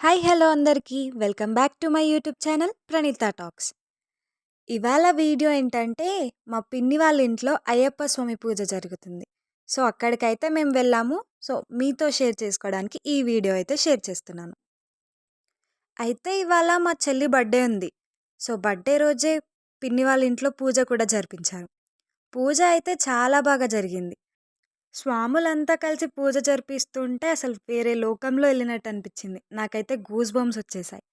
Hi hello అందరికీ welcome back to my YouTube channel Praneetha talks. ఇవాళ video ఏంటంటే మా పిన్ని వాళ్ళ ఇంట్లో అయ్యప్ప స్వామి పూజ జరుగుతుంది. సో అక్కడికైతే మేము వెళ్ళాము. సో మీతో షేర్ చేసుకోవడానికి ఈ వీడియో అయితే షేర్ చేస్తున్నాను. అయితే ఇవాళ మా చెల్లి బర్త్డే ఉంది. సో బర్త్డే రోజే పిన్ని వాళ్ళ ఇంట్లో పూజ కూడా జరిపించారు. పూజ అయితే చాలా బాగా జరిగింది. స్వాములంతా కలిసి పూజ జరిపిస్తుంటే అసలు వేరే లోకంలో వెళ్ళినట్టు అనిపించింది. నాకైతే గూస్ బంప్స్ వచ్చేసాయి.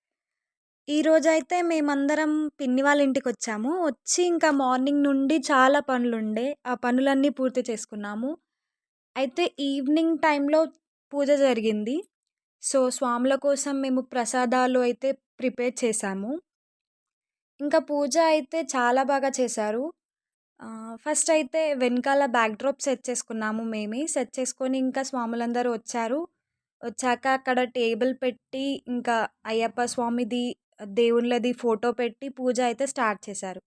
ఈరోజైతే మేమందరం పిన్ని వాళ్ళ ఇంటికొచ్చాము. వచ్చి ఇంకా మార్నింగ్ నుండి చాలా పనులుండే. ఆ పనులన్నీ పూర్తి చేసుకున్నాము. అయితే ఈవినింగ్ టైంలో పూజ జరిగింది. సో, స్వాముల కోసం మేము ప్రసాదాలు అయితే ప్రిపేర్ చేశాము. ఇంకా పూజ అయితే చాలా బాగా చేశారు. ఫస్ట్ అయితే వెనకాల బ్యాక్‌డ్రాప్ సెట్ చేసుకున్నాము మేమే. సెట్ చేసుకొని ఇంకా స్వాములందరూ వచ్చారు. వచ్చాక అక్కడ టేబుల్ పెట్టి ఇంకా అయ్యప్ప స్వామిది, దేవుళ్ళది ఫోటో పెట్టి పూజ అయితే స్టార్ట్ చేశారు.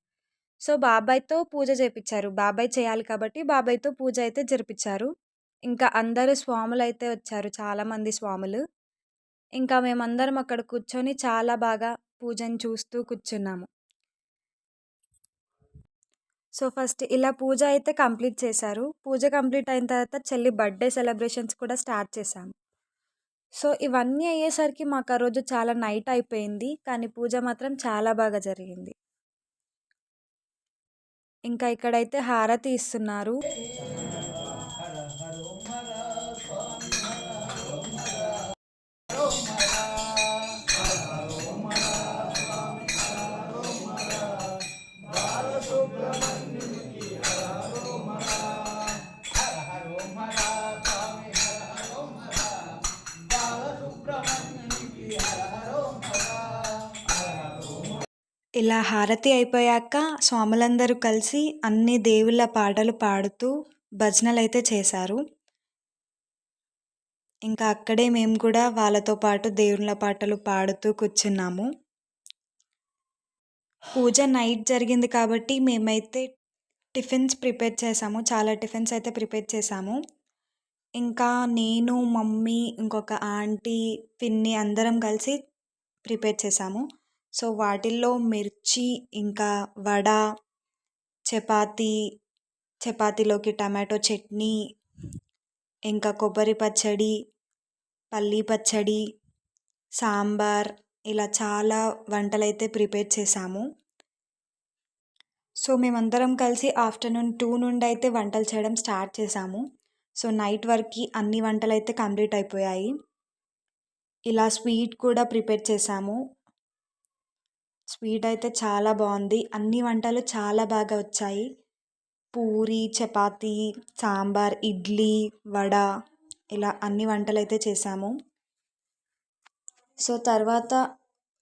సో, బాబాయ్‌తో పూజ చేపిచ్చారు. బాబాయ్ చేయాలి కాబట్టి బాబాయ్‌తో పూజ అయితే జరిపిచ్చారు. ఇంకా అందరూ స్వాములైతే వచ్చారు. చాలామంది స్వాములు. ఇంకా మేమందరం అక్కడ కూర్చొని చాలా బాగా పూజను చూస్తూ కూర్చున్నాము. సో, ఫస్ట్ ఇలా పూజ అయితే కంప్లీట్ చేశారు. పూజ కంప్లీట్ అయిన తర్వాత చెల్లి బర్త్‌డే సెలబ్రేషన్స్ కూడా స్టార్ట్ చేశాము. సో, ఇవన్నీ అయ్యేసరికి మాకు ఆ రోజు చాలా నైట్ అయిపోయింది. కానీ పూజ మాత్రం చాలా బాగా జరిగింది. ఇంకా ఇక్కడైతే హారతి ఇస్తున్నారు. ఇలా హారతి అయిపోయాక స్వాములందరూ కలిసి అన్ని దేవుళ్ళ పాటలు పాడుతూ భజనలైతే చేశారు. ఇంకా అక్కడే మేము కూడా వాళ్ళతో పాటు దేవుళ్ళ పాటలు పాడుతూ కూర్చున్నాము. పూజ నైట్ జరిగింది కాబట్టి మేమైతే టిఫిన్స్ ప్రిపేర్ చేశాము. చాలా టిఫిన్స్ అయితే ప్రిపేర్ చేశాము. ఇంకా నేను, మమ్మీ, ఇంకొక ఆంటీ, పిన్ని అందరం కలిసి ప్రిపేర్ చేశాము. సో, వాటిల్లో మిర్చి, ఇంకా వడ, చపాతీ, చపాతీలోకి టమాటో చట్నీ, ఇంకా కొబ్బరి పచ్చడి, పల్లీ పచ్చడి, సాంబార్ ఇలా చాలా వంటలైతే ప్రిపేర్ చేశాము. సో, మేమందరం కలిసి ఆఫ్టర్‌నూన్ 2 నుండి అయితే వంటలు చేయడం స్టార్ట్ చేశాము. సో, నైట్ వరకి అన్ని వంటలైతే కంప్లీట్ అయిపోయాయి. ఇలా స్వీట్ కూడా ప్రిపేర్ చేశాము. స్వీట్ అయితే చాలా బాగుంది. అన్ని వంటలు చాలా బాగా వచ్చాయి. పూరి, చపాతీ, సాంబార్, ఇడ్లీ, వడ ఇలా అన్ని వంటలైతే చేశాము. సో, తర్వాత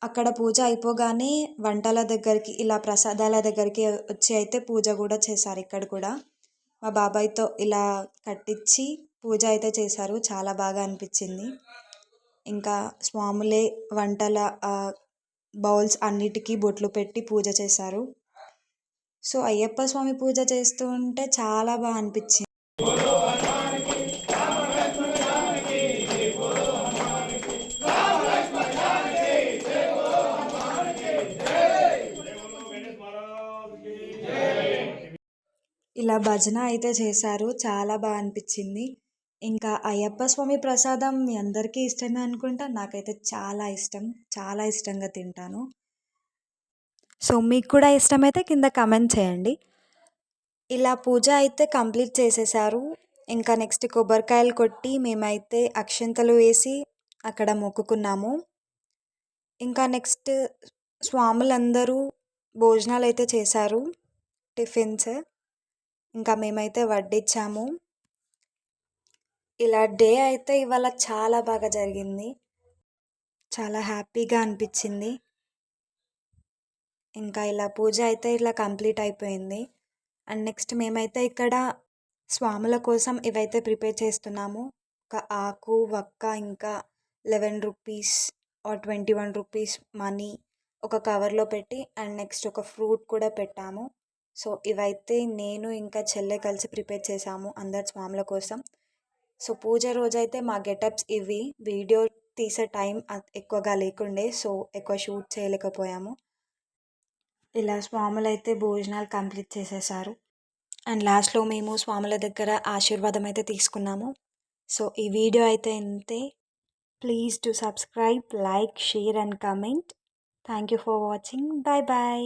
అక్కడ పూజ అయిపోగానే వంటల దగ్గరికి ఇలా ప్రసాదాల దగ్గరికి వచ్చి అయితే పూజ కూడా చేశారు ఇక్కడ కూడా. మా బాబాయ్‌తో ఇలా కట్టించి పూజ అయితే చేశారు. చాలా బాగా అనిపించింది. ఇంకా స్వాములే వంటల బౌల్స్ అన్నిటికీ బొట్లు పెట్టి పూజ చేశారు. సో, అయ్యప్ప స్వామి పూజ చేస్తూ ఉంటే చాలా అనిపించింది. ఇలా భజన అయితే చేశారు. చాలా అనిపించింది. ఇంకా అయ్యప్ప స్వామి ప్రసాదం మీ అందరికీ ఇష్టమే అనుకుంటా. నాకైతే చాలా ఇష్టం. చాలా ఇష్టంగా తింటాను. సో, మీకు కూడా ఇష్టమైతే కింద కామెంట్ చేయండి. ఇలా పూజ అయితే కంప్లీట్ చేసేశారు. ఇంకా నెక్స్ట్ కొబ్బరికాయలు కొట్టి మేమైతే అక్షింతలు వేసి అక్కడ మొక్కుకున్నాము. ఇంకా నెక్స్ట్ స్వాములందరూ భోజనాలైతే చేశారు. టిఫిన్స్. ఇంకా మేమైతే వడ్డించాము. ఇలా డే అయితే ఇవాళ చాలా బాగా జరిగింది. చాలా హ్యాపీగా అనిపించింది. ఇంకా ఇలా పూజ అయితే ఇలా కంప్లీట్ అయిపోయింది. అండ్ నెక్స్ట్ మేమైతే ఇక్కడ స్వాముల కోసం ఇవైతే ప్రిపేర్ చేస్తున్నాము. ఒక ఆకు, వక్క, ఇంకా 11 రూపీస్ ఆర్ 21 రూపీస్ మనీ ఒక కవర్లో పెట్టి అండ్ నెక్స్ట్ ఒక ఫ్రూట్ కూడా పెట్టాము. సో, ఇవైతే నేను ఇంకా చెల్లె కలిసి ప్రిపేర్ చేశాము అందరు స్వాముల కోసం. సో, పూజ రోజైతే మా గెటప్స్ ఇవి. వీడియో తీసే టైం ఎక్కువగా లేకుండే. సో, ఎక్కువ షూట్ చేయలేకపోయాము. ఇలా స్వాములైతే భోజనాలు కంప్లీట్ చేసేశారు. అండ్ లాస్ట్‌లో మేము స్వాముల దగ్గర ఆశీర్వాదం అయితే తీసుకున్నాము. సో, ఈ వీడియో అయితే ఇంతే. Please do subscribe, like, share and comment. Thank you for watching. By by.